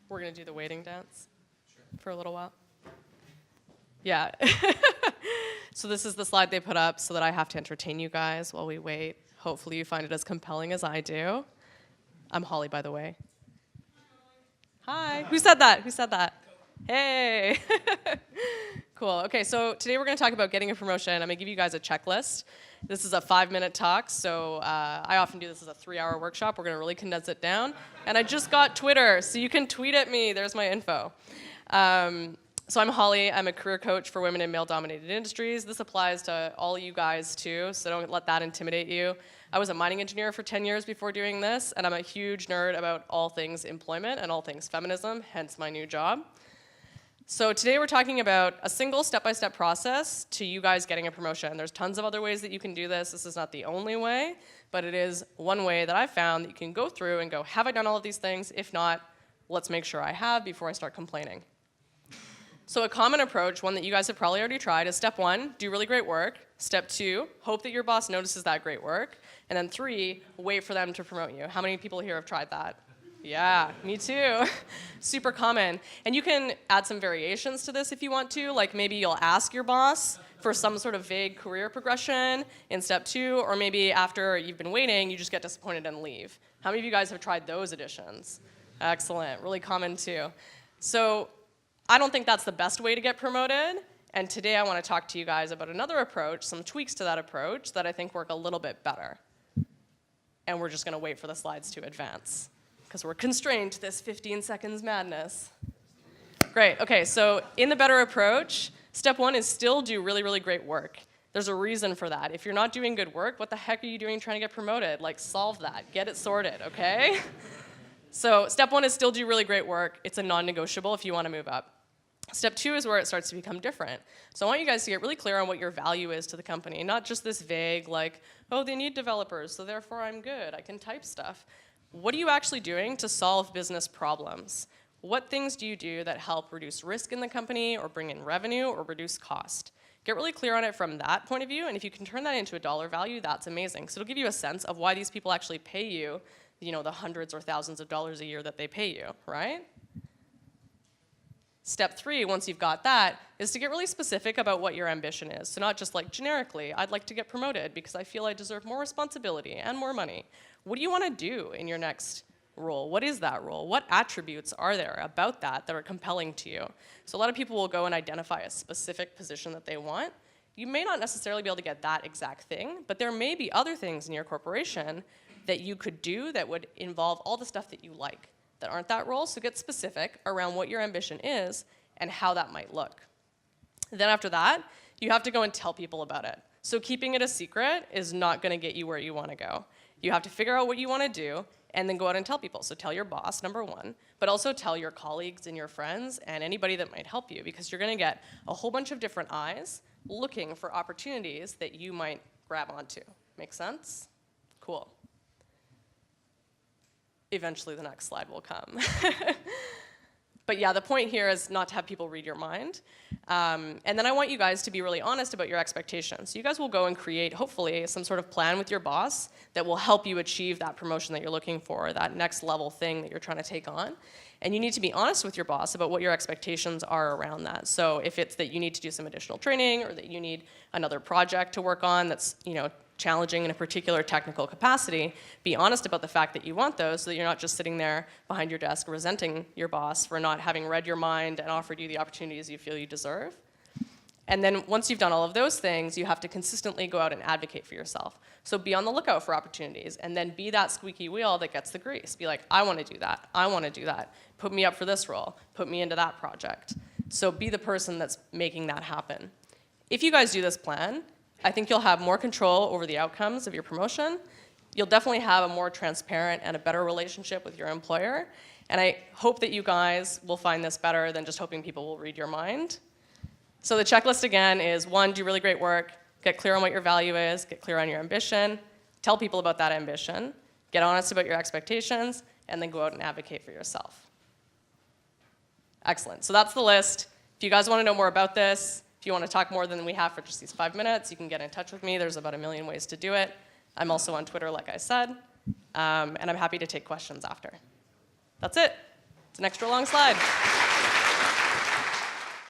We're going to do the waiting dance for a little while. Yeah. So this is the slide they put up so that I have to entertain you guys while we wait. Hopefully you find it as compelling as I do. I'm Holly, by the way. Hi. Who said that? Who said that? Hey. Cool. Okay, so today we're going to talk about getting a promotion. I'm going to give you guys a checklist. This is a 5-minute talk, so I often do this as a 3-hour workshop. We're going to really condense it down. And I just got Twitter, so you can tweet at me. There's my info. So I'm Holly. I'm a career coach for women in male-dominated industries. This applies to all you guys, too, so don't let that intimidate you. I was a mining engineer for 10 years before doing this, and I'm a huge nerd about all things employment and all things feminism, hence my new job. So today we're talking about a single step-by-step process to you guys getting a promotion. There's tons of other ways that you can do this. This is not the only way, but it is one way that I've found that you can go through and go, have I done all of these things? If not, let's make sure I have before I start complaining. So a common approach, one that you guys have probably already tried, is step 1, do really great work. Step 2, hope that your boss notices that great work. And then 3, wait for them to promote you. How many people here have tried that? Yeah, me too. Super common. And you can add some variations to this if you want to, like maybe you'll ask your boss for some sort of vague career progression in step 2, or maybe after you've been waiting, you just get disappointed and leave. How many of you guys have tried those additions? Excellent, really common too. So I don't think that's the best way to get promoted, and today I want to talk to you guys about another approach, some tweaks to that approach that I think work a little bit better. And we're just going to wait for the slides to advance, because we're constrained to this 15 seconds madness. Great, okay, so in the better approach, step 1 is still do really, really great work. There's a reason for that. If you're not doing good work, what the heck are you doing trying to get promoted? Like, solve that, get it sorted, okay? So step 1 is still do really great work. It's a non-negotiable if you want to move up. Step 2 is where it starts to become different. So I want you guys to get really clear on what your value is to the company, not just this vague, like, oh, they need developers, so therefore I'm good, I can type stuff. What are you actually doing to solve business problems? What things do you do that help reduce risk in the company, or bring in revenue, or reduce cost? Get really clear on it from that point of view, and if you can turn that into a dollar value, that's amazing. So it'll give you a sense of why these people actually pay you, the hundreds or thousands of dollars a year that they pay you, right? Step 3, once you've got that, is to get really specific about what your ambition is. So not just like generically, I'd like to get promoted because I feel I deserve more responsibility and more money. What do you want to do in your next role? What is that role? What attributes are there about that are compelling to you? So a lot of people will go and identify a specific position that they want. You may not necessarily be able to get that exact thing, but there may be other things in your corporation that you could do that would involve all the stuff that you like that aren't that role, so get specific around what your ambition is and how that might look. Then after that, you have to go and tell people about it. So keeping it a secret is not going to get you where you want to go. You have to figure out what you want to do and then go out and tell people. So tell your boss, number 1, but also tell your colleagues and your friends and anybody that might help you, because you're going to get a whole bunch of different eyes looking for opportunities that you might grab onto. Make sense? Cool. Eventually the next slide will come. But yeah, the point here is not to have people read your mind. And then I want you guys to be really honest about your expectations. So you guys will go and create, hopefully, some sort of plan with your boss that will help you achieve that promotion that you're looking for, that next level thing that you're trying to take on. And you need to be honest with your boss about what your expectations are around that. So if it's that you need to do some additional training, or that you need another project to work on that's, challenging in a particular technical capacity, be honest about the fact that you want those, so that you're not just sitting there behind your desk resenting your boss for not having read your mind and offered you the opportunities you feel you deserve. And then once you've done all of those things, you have to consistently go out and advocate for yourself. So be on the lookout for opportunities, and then be that squeaky wheel that gets the grease. Be like, I want to do that. I want to do that. Put me up for this role. Put me into that project. So be the person that's making that happen. If you guys do this plan, I think you'll have more control over the outcomes of your promotion. You'll definitely have a more transparent and a better relationship with your employer. And I hope that you guys will find this better than just hoping people will read your mind. So the checklist again is 1, do really great work, get clear on what your value is, get clear on your ambition, tell people about that ambition, get honest about your expectations, and then go out and advocate for yourself. Excellent, so that's the list. If you guys want to know more about this, if you want to talk more than we have for just these 5 minutes, you can get in touch with me. There's about 1 million ways to do it. I'm also on Twitter, like I said, and I'm happy to take questions after. That's it. It's an extra long slide.